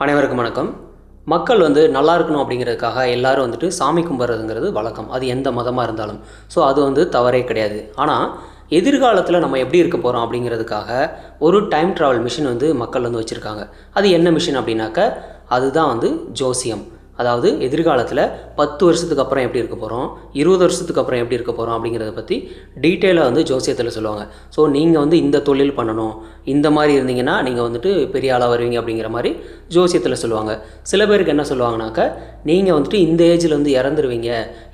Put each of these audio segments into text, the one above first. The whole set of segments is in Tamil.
அனைவருக்கும் வணக்கம். மக்கள் நல்லா இருக்கணும் அப்படிங்கிறதுக்காக எல்லாரும் சாமி கும்பிட்றதுங்கிறது வழக்கம். அது எந்த மதமாக இருந்தாலும். ஸோ அது தவறே கிடையாது. ஆனால் எதிர்காலத்தில் நம்ம எப்படி இருக்க போகிறோம் அப்படிங்கிறதுக்காக ஒரு டைம் ட்ராவல் மிஷின் மக்கள் வச்சுருக்காங்க. அது என்ன மிஷின் அப்படின்னாக்க அதுதான் ஜோசியம். அதாவது எதிர்காலத்தில் 10 வருஷத்துக்கு அப்புறம் எப்படி இருக்க போகிறோம், 20 வருஷத்துக்கு அப்புறம் எப்படி இருக்க போகிறோம் அப்படிங்கிறத பற்றி டீட்டெயிலாக ஜோசியத்தில் சொல்லுவாங்க. ஸோ நீங்கள் இந்த தொழில் பண்ணணும், இந்த மாதிரி இருந்தீங்கன்னா நீங்கள் பெரிய ஆளாக வருவீங்க அப்படிங்கிற மாதிரி ஜோசியத்தில் சொல்லுவாங்க. சில பேருக்கு என்ன சொல்லுவாங்கனாக்க நீங்கள் இந்த ஏஜில் இறந்துருவீங்க,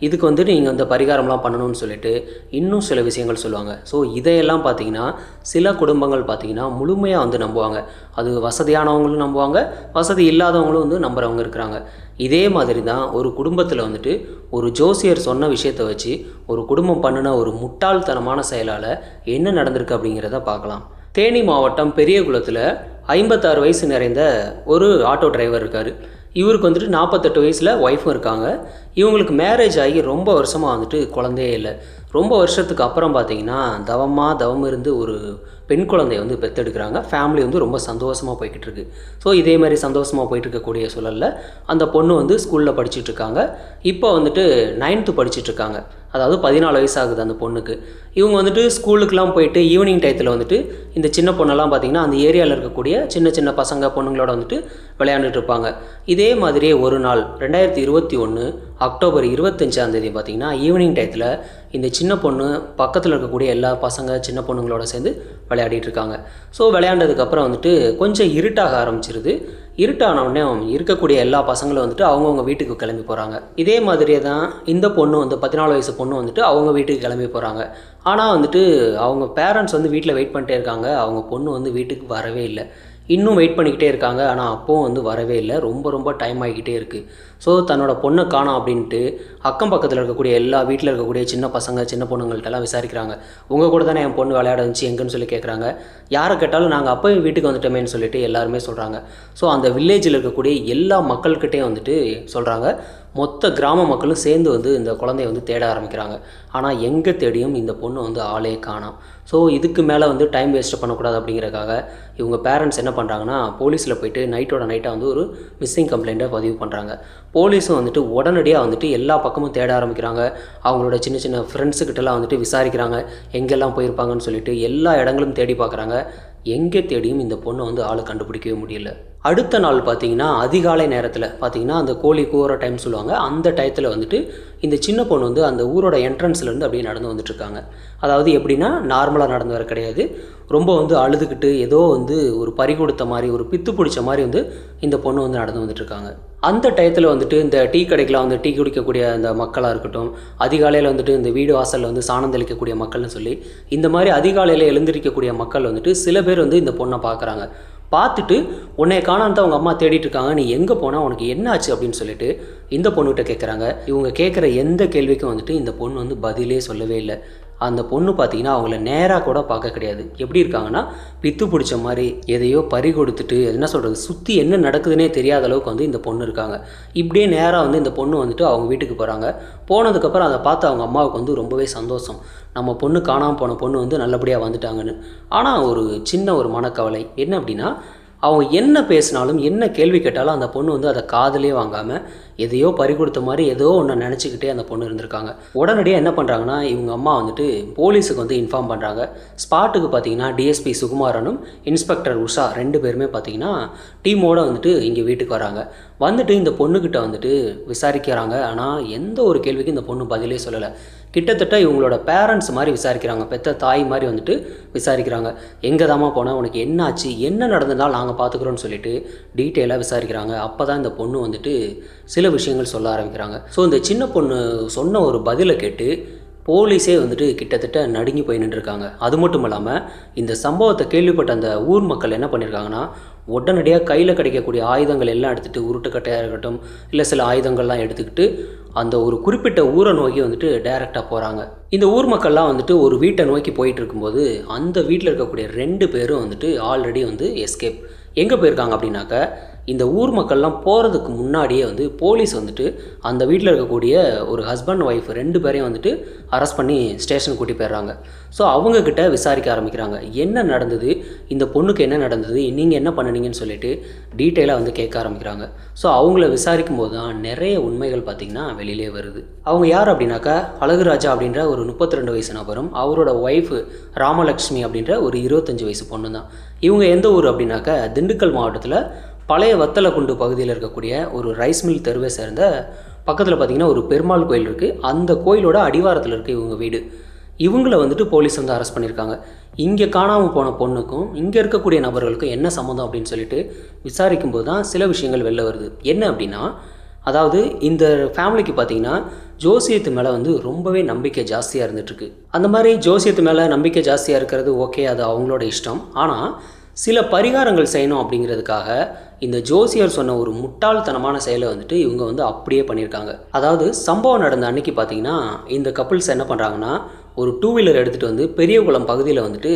இதுக்கு நீங்கள் இந்த பரிகாரம்லாம் பண்ணணும்னு சொல்லிட்டு இன்னும் சில விஷயங்கள் சொல்லுவாங்க. ஸோ இதையெல்லாம் பார்த்தீங்கன்னா சில குடும்பங்கள் பார்த்தீங்கன்னா முழுமையாக நம்புவாங்க. அது வசதியானவங்களும் நம்புவாங்க, வசதி இல்லாதவங்களும் நம்புறவங்க இருக்கிறாங்க. இதே மாதிரி தான் ஒரு குடும்பத்தில் ஒரு ஜோசியர் சொன்ன விஷயத்தை வச்சு ஒரு குடும்பம் பண்ணின ஒரு முட்டாள்தனமான செயலால் என்ன நடந்திருக்கு அப்படிங்கிறத பார்க்கலாம். தேனி மாவட்டம் பெரியகுளத்தில் 56 வயசு நிறைந்த ஒரு ஆட்டோ டிரைவர் இருக்கார். இவருக்கு 48 வயசில் ஒய்ஃபும் இருக்காங்க. இவங்களுக்கு மேரேஜ் ஆகி ரொம்ப வருஷமாக குழந்தையே இல்லை. ரொம்ப வருஷத்துக்கு அப்புறம் பார்த்திங்கன்னா தவம் இருந்து ஒரு பெண் குழந்தைய பெற்றெடுக்கிறாங்க. ஃபேமிலி ரொம்ப சந்தோஷமாக போய்கிட்டு இருக்கு. ஸோ இதே மாதிரி சந்தோஷமாக போயிட்டு இருக்கக்கூடிய சூழலில் அந்த பொண்ணு ஸ்கூலில் படிச்சுட்ருக்காங்க. இப்போ 9th படிச்சுட்ருக்காங்க. அதாவது 14 வயசு ஆகுது அந்த பொண்ணுக்கு. இவங்க ஸ்கூலுக்கெலாம் போயிட்டு ஈவினிங் டயத்தில் இந்த சின்ன பொண்ணெல்லாம் பார்த்திங்கன்னா அந்த ஏரியாவில் இருக்கக்கூடிய சின்ன சின்ன பசங்க பொண்ணுங்களோட விளையாண்டுட்டு இருப்பாங்க. இதே மாதிரியே ஒரு நாள் 2021 அக்டோபர் 25 பார்த்திங்கன்னா ஈவினிங் டயத்தில் இந்த சின்ன பொண்ணு பக்கத்தில் இருக்கக்கூடிய எல்லா பசங்க சின்ன பொண்ணுங்களோட சேர்ந்து விளையாடிட்டு இருக்காங்க. ஸோ விளையாண்டதுக்கப்புறம் கொஞ்சம் இருட்டாக ஆரம்பிச்சிருது. இருட்டானவுடனே இருக்கக்கூடிய எல்லா பசங்களும் அவங்கவுங்க வீட்டுக்கு கிளம்பி போகிறாங்க. இதே மாதிரியே தான் இந்த பொண்ணு 14 வயசு பொண்ணு அவங்க வீட்டுக்கு கிளம்பி போகிறாங்க. ஆனால் அவங்க பேரண்ட்ஸ் வீட்டில் வெயிட் பண்ணிட்டே இருக்காங்க. அவங்க பொண்ணு வீட்டுக்கு வரவே இல்லை. இன்னும் வெயிட் பண்ணிக்கிட்டே இருக்காங்க. ஆனால் அப்போவும் வரவே இல்லை. ரொம்ப டைம் ஆகிக்கிட்டே இருக்குது. ஸோ தன்னோட பொண்ணை காணோம் அப்படின்ட்டு அக்கம் பக்கத்தில் இருக்கக்கூடிய எல்லா வீட்டில் இருக்கக்கூடிய சின்ன பசங்க சின்ன பொண்ணுங்கள்ட்டெல்லாம் விசாரிக்கிறாங்க. உங்கள் கூட தானே என் பொண்ணு விளையாட வந்துச்சு எங்கன்னு சொல்லி கேட்குறாங்க. யாரை கேட்டாலும் நாங்கள் அப்போ வீட்டுக்கு வந்துட்டோமேன்னு சொல்லிட்டு எல்லாருமே சொல்கிறாங்க. ஸோ அந்த வில்லேஜில் இருக்கக்கூடிய எல்லா மக்கள்கிட்டையும் சொல்கிறாங்க. மொத்த கிராம மக்களும் சேர்ந்து இந்த குழந்தைய தேட ஆரம்பிக்கிறாங்க. ஆனால் எங்கே தேடியும் இந்த பொண்ணு ஆளே காணோம். ஸோ இதுக்கு மேலே டைம் வேஸ்ட் பண்ணக்கூடாது அப்படிங்கிறக்காக இவங்க பேரண்ட்ஸ் என்ன பண்ணுறாங்கன்னா போலீஸில் போயிட்டு நைட்டோட நைட்டாக ஒரு மிஸ்ஸிங் கம்ப்ளைண்ட்டை பதிவு பண்ணுறாங்க. போலீஸும் உடனடியாக எல்லா பக்கமும் தேட ஆரம்பிக்கிறாங்க. அவங்களோட சின்ன சின்ன ஃப்ரெண்ட்ஸுக்கிட்டலாம் விசாரிக்கிறாங்க எங்கெல்லாம் போயிருப்பாங்கன்னு சொல்லிட்டு எல்லா இடங்களும் தேடி பார்க்குறாங்க. எங்கே தேடியும் இந்த பொண்ணை ஆளை கண்டுபிடிக்கவே முடியல. அடுத்த நாள் பார்த்திங்கன்னா அதிகாலை நேரத்தில் பார்த்திங்கன்னா அந்த கோழி கூற டைம் சொல்லுவாங்க. அந்த டயத்தில் இந்த சின்ன பொண்ணு அந்த ஊரோட என்ட்ரன்ஸ்லேருந்து அப்படியே நடந்து வந்துட்டுருக்காங்க. அதாவது எப்படின்னா நார்மலாக நடந்து வர கிடையாது. ரொம்ப அழுதுகிட்டு ஏதோ ஒரு பறி கொடுத்த மாதிரி ஒரு பித்து பிடிச்ச மாதிரி இந்த பொண்ணு நடந்து வந்துட்டுருக்காங்க. அந்த டயத்தில் இந்த டீ கடைக்கெலாம் டீ குடிக்கக்கூடிய அந்த மக்களாக இருக்கட்டும், அதிகாலையில் இந்த வீடு வாசலில் சாணம் தெளிக்கக்கூடிய மக்கள்னு சொல்லி இந்த மாதிரி அதிகாலையில் எழுந்திருக்கக்கூடிய மக்கள் சில பேர் இந்த பொண்ணை பார்க்குறாங்க. பார்த்துட்டு உன்னை காணான்னு அவங்க அம்மா தேடிட்டு இருக்காங்க, நீ எங்கே போனால் உனக்கு என்ன ஆச்சு அப்படின்னு சொல்லிட்டு இந்த பொண்ணுகிட்ட கேட்குறாங்க. இவங்க கேட்குற எந்த கேள்விக்கும் இந்த பொண்ணு பதிலே சொல்லவே இல்லை. அந்த பொண்ணு பார்த்திங்கன்னா அவங்கள நேராக கூட பார்க்க கிடையாது. எப்படி இருக்காங்கன்னா பித்து பிடிச்ச மாதிரி எதையோ பறி கொடுத்துட்டு என்ன சொல்கிறது சுற்றி என்ன நடக்குதுன்னே தெரியாத அளவுக்கு இந்த பொண்ணு இருக்காங்க. இப்படியே நேராக இந்த பொண்ணு அவங்க வீட்டுக்கு போகிறாங்க. போனதுக்கப்புறம் அதை பார்த்து அவங்க அம்மாவுக்கு ரொம்பவே சந்தோஷம். நம்ம பொண்ணு காணாமல் போன பொண்ணு நல்லபடியாக வந்துட்டாங்கன்னு. ஆனால் ஒரு சின்ன ஒரு மனக்கவலை என்ன அப்படின்னா அவங்க என்ன பேசினாலும் என்ன கேள்வி கேட்டாலும் அந்த பொண்ணு அதை காதலே வாங்காமல் எதையோ பறி கொடுத்த மாதிரி ஏதோ ஒன்று நினச்சிக்கிட்டே அந்த பொண்ணு இருந்திருக்காங்க. உடனடியாக என்ன பண்ணுறாங்கன்னா இவங்க அம்மா போலீஸுக்கு இன்ஃபார்ம் பண்ணுறாங்க. ஸ்பாட்டுக்கு பார்த்தீங்கன்னா டிஎஸ்பி சுகுமாரனும் இன்ஸ்பெக்டர் உஷா 2 பேருமே பார்த்தீங்கன்னா டீமோடு இங்கே வீட்டுக்கு வராங்க. வந்துட்டு இந்த பொண்ணுக்கிட்ட விசாரிக்கிறாங்க. ஆனால் எந்த ஒரு கேள்விக்கும் இந்த பொண்ணு பதிலே சொல்லலை. கிட்டத்தட்ட இவங்களோட பேரண்ட்ஸ் மாதிரி விசாரிக்கிறாங்க, பெற்ற தாய் மாதிரி விசாரிக்கிறாங்க. எங்கே தாம்மா போனால் உனக்கு என்ன ஆச்சு, என்ன நடந்ததால் நாங்கள் பார்த்துக்குறோன்னு சொல்லிட்டு டீட்டெயிலாக விசாரிக்கிறாங்க. அப்போ தான் இந்த பொண்ணு சில விஷயங்கள் சொல்ல ஆரம்பிக்கிறாங்க. ஸோ இந்த சின்ன பொண்ணு சொன்ன ஒரு பதிலை கேட்டு போலீஸே கிட்டத்தட்ட நடுங்கி போய் நின்றுருக்காங்க. அது மட்டும் இல்லாமல் இந்த சம்பவத்தை கேள்விப்பட்ட அந்த ஊர் மக்கள் என்ன பண்ணியிருக்காங்கன்னா உடனடியாக கையில் கிடைக்கக்கூடிய ஆயுதங்கள் எல்லாம் எடுத்துகிட்டு உருட்டுக்கட்டையாக இருக்கட்டும் இல்லை சில ஆயுதங்கள்லாம் எடுத்துக்கிட்டு அந்த ஒரு குறிப்பிட்ட ஊரை நோக்கி டைரெக்டாக போகிறாங்க. இந்த ஊர் மக்கள்லாம் ஒரு வீட்டை நோக்கி போயிட்டு இருக்கும்போது அந்த வீட்டில் இருக்கக்கூடிய 2 பேரும் ஆல்ரெடி எஸ்கேப். எங்கே போயிருக்காங்க அப்படின்னாக்க இந்த ஊர் மக்கள்லாம் போகிறதுக்கு முன்னாடியே வந்து போலீஸ் வந்துட்டு அந்த வீட்டில் இருக்கக்கூடிய ஒரு ஹஸ்பண்ட் ஒய்ஃப் 2 பேரையும் வந்துட்டு அரெஸ்ட் பண்ணி ஸ்டேஷனுக்கு கூட்டி போயிடுறாங்க. ஸோ அவங்கக்கிட்ட விசாரிக்க ஆரம்பிக்கிறாங்க. என்ன நடந்தது, இந்த பொண்ணுக்கு என்ன நடந்தது, நீங்கள் என்ன பண்ணுனீங்கன்னு சொல்லிட்டு டீட்டெயிலாக வந்து கேட்க ஆரம்பிக்கிறாங்க. ஸோ அவங்கள விசாரிக்கும் போது தான் நிறைய உண்மைகள் பார்த்திங்கன்னா வெளியிலே வருது. அவங்க யார் அப்படின்னாக்கா, அழகுராஜா அப்படின்ற ஒரு 32 வயசு நபரும் அவரோட ஒய்ஃபு ராமலக்ஷ்மி அப்படின்ற ஒரு 25 வயசு பொண்ணு தான். இவங்க எந்த ஊர் அப்படின்னாக்கா, திண்டுக்கல் மாவட்டத்தில் பழைய வத்தலக்குண்டு பகுதியில் இருக்கக்கூடிய ஒரு ரைஸ் மில் தெருவை சேர்ந்த பக்கத்தில் பார்த்திங்கன்னா ஒரு பெருமாள் கோயில் இருக்குது. அந்த கோயிலோட அடிவாரத்தில் இருக்குது இவங்க வீடு. இவங்கள வந்துட்டு போலீஸ் வந்து அரெஸ்ட் பண்ணியிருக்காங்க. இங்கே காணாமல் போன பொண்ணுக்கும் இங்கே இருக்கக்கூடிய நபர்களுக்கும் என்ன சம்மந்தம் அப்படின்னு சொல்லிட்டு விசாரிக்கும் போது தான் சில விஷயங்கள் வெளில வருது. என்ன அப்படின்னா, அதாவது இந்த ஃபேமிலிக்கு பார்த்திங்கன்னா ஜோசியத்து மேலே வந்து ரொம்பவே நம்பிக்கை ஜாஸ்தியாக இருந்துகிட்ருக்கு. அந்த மாதிரி ஜோசியத்து மேலே நம்பிக்கை ஜாஸ்தியாக இருக்கிறது ஓகே, அது அவங்களோட இஷ்டம். ஆனால் சில பரிகாரங்கள் செய்யணும் அப்படிங்கிறதுக்காக இந்த ஜோசியர் சொன்ன ஒரு முட்டாள்தனமான செயலை வந்துட்டு இவங்க வந்து அப்படியே பண்ணியிருக்காங்க. அதாவது சம்பவம் நடந்த அன்னைக்கு பார்த்தீங்கன்னா இந்த கப்புள்ஸ் என்ன பண்ணுறாங்கன்னா, ஒரு 2 வீலர் எடுத்துகிட்டு வந்து பெரியகுளம் பகுதியில் வந்துட்டு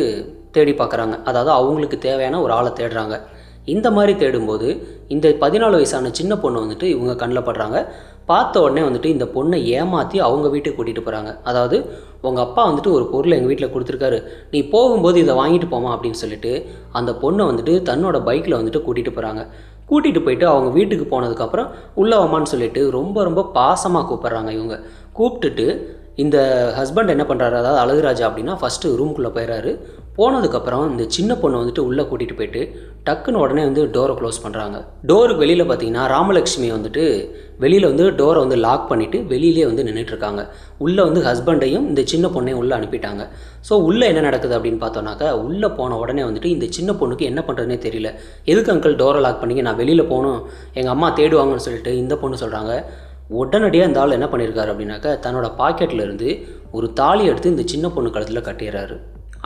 தேடி பார்க்குறாங்க. அதாவது அவங்களுக்கு தேவையான ஒரு ஆளை தேடுறாங்க. இந்த மாதிரி தேடும்போது இந்த 14 வயசான சின்ன பொண்ணு வந்துட்டு இவங்க கண்ணில் படுறாங்க. பார்த்த உடனே வந்துட்டு இந்த பொண்ணை ஏமாற்றி அவங்க வீட்டுக்கு கூட்டிகிட்டு போகிறாங்க. அதாவது உங்கள் அப்பா வந்துட்டு ஒரு பொருளை எங்கள் வீட்டில் கொடுத்துருக்காரு, நீ போகும்போது இதை வாங்கிட்டு போமா அப்படின்னு சொல்லிட்டு அந்த பொண்ணை வந்துட்டு தன்னோட பைக்கில் வந்துட்டு கூட்டிகிட்டு போகிறாங்க. கூட்டிகிட்டு போயிட்டு அவங்க வீட்டுக்கு போனதுக்கப்புறம் உள்ளே வாமான்னு சொல்லிட்டு ரொம்ப ரொம்ப பாசமாக கூப்பிட்றாங்க. இவங்க கூப்பிட்டுட்டு இந்த ஹஸ்பண்ட் என்ன பண்ணுறாரு, அதாவது அழகுராஜா அப்படின்னா ஃபஸ்ட்டு ரூம்குள்ளே போயிடறாரு. போனதுக்கப்புறம் இந்த சின்ன பொண்ணை வந்துட்டு உள்ளே கூட்டிகிட்டு போயிட்டு டக்குன்னு உடனே வந்து டோரை க்ளோஸ் பண்ணுறாங்க. டோருக்கு வெளியில் பார்த்தீங்கன்னா ராமலக்ஷ்மி வந்துட்டு வெளியில் வந்து டோரை வந்து லாக் பண்ணிவிட்டு வெளியிலே வந்து நின்றுட்டுருக்காங்க. உள்ளே வந்து ஹஸ்பண்டையும் இந்த சின்ன பொண்ணையும் உள்ளே அனுப்பிட்டாங்க. ஸோ உள்ளே என்ன நடக்குது அப்படின்னு பார்த்தோன்னாக்கா, உள்ளே போன உடனே வந்துட்டு இந்த சின்ன பொண்ணுக்கு என்ன பண்ணுறதுனே தெரியல. எதுக்கு அங்கிள் டோரை லாக் பண்ணிங்க, நான் வெளியில் போகணும், எங்கள் அம்மா தேடுவாங்கன்னு சொல்லிட்டு இந்த பொண்ணு சொல்கிறாங்க. உடனடியாக இந்த ஆள் என்ன பண்ணியிருக்காரு அப்படின்னாக்கா, தன்னோட பாக்கெட்டில் இருந்து ஒரு தாலி எடுத்து இந்த சின்ன பொண்ணு கழுத்தில் கட்டிடுறாரு.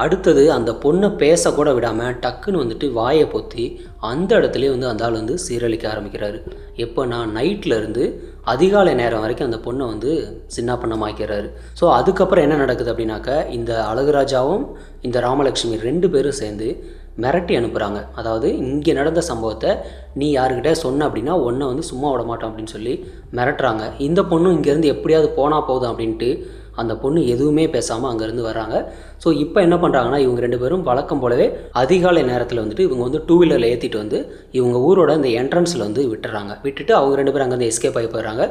அடுத்தது அந்த பொண்ணை பேசக்கூட விடாமல் டக்குன்னு வந்துட்டு வாயை பொத்தி அந்த இடத்துலேயே வந்து அந்த ஆள் வந்து சீரழிக்க ஆரம்பிக்கிறாரு. எப்போனா நைட்டில் இருந்து அதிகாலை நேரம் வரைக்கும் அந்த பொண்ணை வந்து சின்னாப்பண்ணமாக்கிறாரு. ஸோ அதுக்கப்புறம் என்ன நடக்குது அப்படின்னாக்கா, இந்த அழகுராஜாவும் இந்த ராமலக்ஷ்மி 2 பேரும் சேர்ந்து மிரட்டி அனுப்புகிறாங்க. அதாவது இங்கே நடந்த சம்பவத்தை நீ யாருக்கிட்ட சொன்ன அப்படின்னா ஒன்றை வந்து சும்மா விட மாட்டோம் அப்படின்னு சொல்லி மிரட்டுறாங்க. இந்த பொண்ணும் இங்கேருந்து எப்படியாவது போனால் போதும் அப்படின்ட்டு அந்த பொண்ணு எதுவுமே பேசாமல் அங்கேருந்து வராங்க. ஸோ இப்போ என்ன பண்ணுறாங்கன்னா, இவங்க 2 பேரும் வழக்கம் போலவே அதிகாலை நேரத்தில் வந்துட்டு இவங்க வந்து 2 வீலரில் ஏற்றிட்டு வந்து இவங்க ஊரோட இந்த என்ட்ரன்ஸில் வந்து விட்டுறாங்க. விட்டுட்டு அவங்க 2 பேரும் அங்கேருந்து எஸ்கேப் ஆகி போயிடுறாங்க.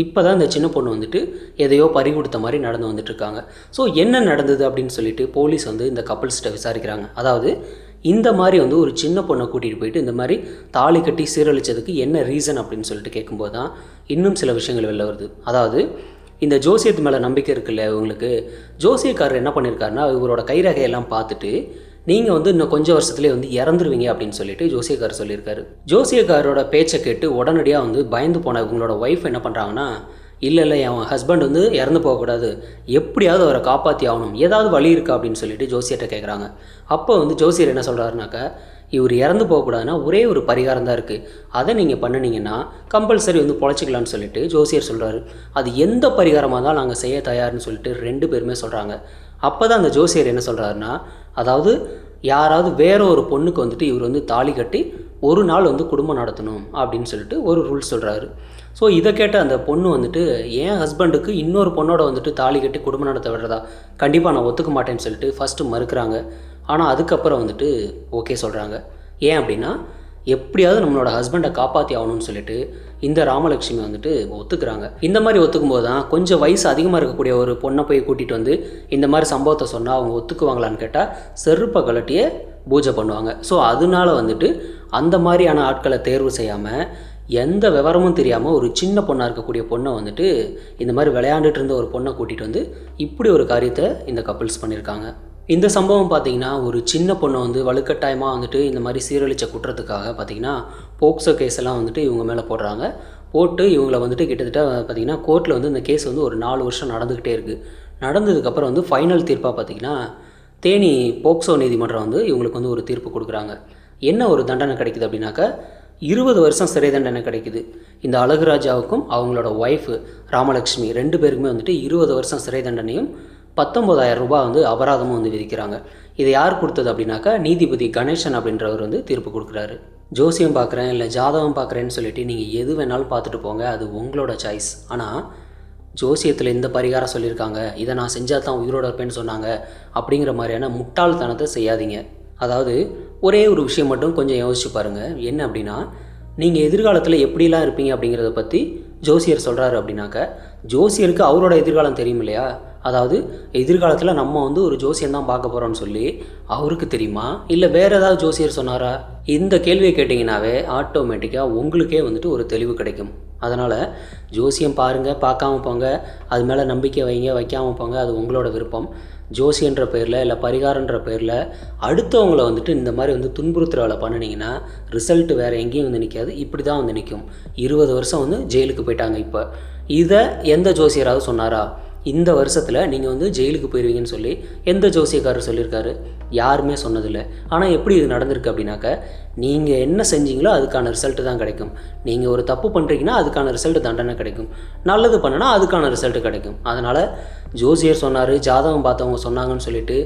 இப்போ தான் இந்த சின்ன பொண்ணு வந்துட்டு எதையோ பறி கொடுத்த மாதிரி நடந்து வந்துட்டுருக்காங்க. ஸோ என்ன நடந்தது அப்படின்னு சொல்லிட்டு போலீஸ் வந்து இந்த கப்புள்ஸ்கிட்ட விசாரிக்கிறாங்க. அதாவது இந்த மாதிரி வந்து ஒரு சின்ன பொண்ணை கூட்டிகிட்டு போயிட்டு இந்த மாதிரி தாலி கட்டி சீரழிச்சதுக்கு என்ன ரீசன் அப்படின்னு சொல்லிட்டு கேட்கும்போது தான் இன்னும் சில விஷயங்கள் வெளில வருது. அதாவது இந்த ஜோசியத்து மேலே நம்பிக்கை இருக்குல்ல இவங்களுக்கு, ஜோசியக்காரர் என்ன பண்ணியிருக்காருன்னா, இவரோட கைரகையெல்லாம் பார்த்துட்டு நீங்கள் வந்து இன்னும் கொஞ்சம் வருஷத்துலேயே வந்து இறந்துருவீங்க அப்படின்னு சொல்லிட்டு ஜோசியக்காரர் சொல்லியிருக்காரு. ஜோசியக்காரரோட பேச்சை கேட்டு உடனடியாக வந்து பயந்து போன இவங்களோட ஒய்ஃப் என்ன பண்ணுறாங்கன்னா, இல்லை என் ஹஸ்பண்ட் வந்து இறந்து போகக்கூடாது, எப்படியாவது அவரை காப்பாற்றி ஆகணும், ஏதாவது வழி இருக்கா அப்படின்னு சொல்லிட்டு ஜோசியர்கிட்ட கேட்குறாங்க. அப்போ வந்து ஜோசியர் என்ன சொல்கிறாருனாக்கா, இவர் இறந்து போகக்கூடாதுன்னா ஒரே ஒரு பரிகாரம் தான் இருக்குது, அதை நீங்கள் பண்ணினீங்கன்னா கம்பல்சரி வந்து பொழைச்சிக்கலான்னு சொல்லிட்டு ஜோசியர் சொல்கிறாரு. அது எந்த பரிகாரமாக தான் நாங்கள் செய்ய தயார்னு சொல்லிட்டு 2 பேருமே சொல்கிறாங்க. அப்போ தான் அந்த ஜோசியர் என்ன சொல்கிறாருன்னா, அதாவது யாராவது வேற ஒரு பொண்ணுக்கு வந்துட்டு இவர் வந்து தாலி கட்டி ஒரு நாள் வந்து குடும்பம் நடத்தணும் அப்படின்னு சொல்லிட்டு ஒரு ரூல் சொல்கிறாரு. ஸோ இதை கேட்ட அந்த பொண்ணு வந்துட்டு என் ஹஸ்பண்டுக்கு இன்னொரு பொண்ணோட வந்துட்டு தாலி கட்டி குடும்பம் நடத்த விடுறதா, கண்டிப்பாக நான் ஒத்துக்க மாட்டேன்னு சொல்லிட்டு ஃபஸ்ட்டு மறுக்கிறாங்க. ஆனால் அதுக்கப்புறம் வந்துட்டு ஓகே சொல்கிறாங்க. ஏன் அப்படின்னா, எப்படியாவது நம்மளோட ஹஸ்பண்டை காப்பாற்றி ஆகணும்னு சொல்லிட்டு இந்த ராமலக்ஷ்மி வந்துட்டு ஒத்துக்கிறாங்க. இந்த மாதிரி ஒத்துக்கும் போது தான் கொஞ்சம் வயசு அதிகமாக இருக்கக்கூடிய ஒரு பொண்ணை போய் கூட்டிகிட்டு வந்து இந்த மாதிரி சம்பவத்தை சொன்னால் அவங்க ஒத்துக்குவாங்களான்னு கேட்டால் செருப்பை கழட்டியே பூஜை பண்ணுவாங்க. ஸோ அதனால வந்துட்டு அந்த மாதிரியான ஆட்களை தேர்வு செய்யாமல் எந்த விவரமும் தெரியாமல் ஒரு சின்ன பொண்ணாக இருக்கக்கூடிய பொண்ணை வந்துட்டு இந்த மாதிரி விளையாண்டுட்டு இருந்த ஒரு பொண்ணை கூட்டிகிட்டு வந்து இப்படி ஒரு காரியத்தை இந்த கப்புள்ஸ் பண்ணியிருக்காங்க. இந்த சம்பவம் பார்த்திங்கன்னா, ஒரு சின்ன பொண்ணை வந்து வலுக்கட்டாயமாக வந்துட்டு இந்த மாதிரி சீரழித்த குற்றத்துக்காக பார்த்திங்கன்னா போக்சோ கேஸ் எல்லாம் வந்துட்டு இவங்க மேலே போடுறாங்க. போட்டு இவங்களை வந்துட்டு கிட்டத்தட்ட பார்த்திங்கன்னா கோர்ட்டில் வந்து இந்த கேஸ் வந்து ஒரு 4 வருஷம் நடந்துக்கிட்டே இருக்குது. நடந்ததுக்கப்புறம் வந்து ஃபைனல் தீர்ப்பாக பார்த்திங்கன்னா தேனி போக்சோ நீதிமன்றம் வந்து இவங்களுக்கு வந்து ஒரு தீர்ப்பு கொடுக்குறாங்க. என்ன ஒரு தண்டனை கிடைக்குது அப்படின்னாக்கா, 20 வருஷம் சிறை தண்டனை கிடைக்குது. இந்த அழகுராஜாவுக்கும் அவங்களோட ஒய்ஃபு ராமலக்ஷ்மி 2 பேருக்குமே வந்துட்டு 20 வருஷம் சிறை தண்டனையும் 19,000 ரூபாய் வந்து அபராதமும் வந்து விதிக்கிறாங்க. இதை யார் கொடுத்தது அப்படின்னாக்கா, நீதிபதி கணேசன் அப்படின்றவர் வந்து தீர்ப்பு கொடுக்குறாரு. ஜோசியம் பார்க்குறேன் இல்லை ஜாதகம் பார்க்குறேன்னு சொல்லிட்டு நீங்கள் எது வேணாலும் பார்த்துட்டு போங்க, அது உங்களோட சாய்ஸ். ஆனால் ஜோசியத்தில் இந்த பரிகாரம் சொல்லியிருக்காங்க, இதை நான் செஞ்சால் தான் உயிரோட இருப்பேன்னு சொன்னாங்க அப்படிங்கிற மாதிரியான முட்டாள்தனத்தை செய்யாதீங்க. அதாவது ஒரே ஒரு விஷயம் மட்டும் கொஞ்சம் யோசிச்சு பாருங்கள். என்ன அப்படின்னா, நீங்கள் எதிர்காலத்தில் எப்படிலாம் இருப்பீங்க அப்படிங்கிறத பற்றி ஜோசியர் சொல்கிறாரு அப்படின்னாக்க, ஜோசியருக்கு அவரோட எதிர்காலம் தெரியும் இல்லையா? அதாவது எதிர்காலத்தில் நம்ம வந்து ஒரு ஜோசியம் தான் பார்க்க போகிறோம்னு சொல்லி அவருக்கு தெரியுமா, இல்லை வேறு ஏதாவது ஜோசியர் சொன்னாரா? இந்த கேள்வியை கேட்டிங்கனாவே ஆட்டோமேட்டிக்காக உங்களுக்கே வந்துட்டு ஒரு தெளிவு கிடைக்கும். அதனால் ஜோசியம் பாருங்கள், பார்க்காம போங்க, அது மேலே நம்பிக்கை வைங்க, வைக்காமல் போங்க, அது உங்களோட விருப்பம். ஜோசியன்ற பேரில் இல்லை பரிகாரன்ற பேரில் அடுத்தவங்களை வந்துட்டு இந்த மாதிரி வந்து துன்புறுத்துகிற வேலை பண்ணினீங்கன்னா ரிசல்ட்டு வேறு எங்கேயும் வந்து நிற்காது, இப்படி தான் வந்து நிற்கும். 20 வருஷம் வந்து ஜெயிலுக்கு போயிட்டாங்க. இப்போ இதை எந்த ஜோசியராவது சொன்னாரா? இந்த வருஷத்தில் நீங்கள் வந்து ஜெயிலுக்கு போயிடுவீங்கன்னு சொல்லி எந்த ஜோசியக்காரர் சொல்லியிருக்காரு? யாருமே சொன்னதில்லை. ஆனால் எப்படி இது நடந்திருக்கு அப்படின்னாக்க, நீங்கள் என்ன செஞ்சீங்களோ அதுக்கான ரிசல்ட்டு தான் கிடைக்கும். நீங்கள் ஒரு தப்பு பண்ணுறீங்கன்னா அதுக்கான ரிசல்ட்டு தண்டனை கிடைக்கும். நல்லது பண்ணுனா அதுக்கான ரிசல்ட்டு கிடைக்கும். அதனால் ஜோசியர் சொன்னார், ஜாதகம் பார்த்தவங்க சொன்னாங்கன்னு சொல்லிட்டு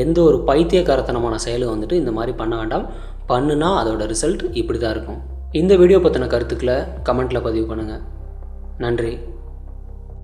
எந்த ஒரு பைத்தியக்காரத்தனமான செயலும் வந்துட்டு இந்த மாதிரி பண்ண வேண்டாம். பண்ணுனா அதோட ரிசல்ட் இப்படி தான் இருக்கும். இந்த வீடியோ பற்றின கருத்துக்களை கமெண்ட்டில் பதிவு பண்ணுங்கள். நன்றி.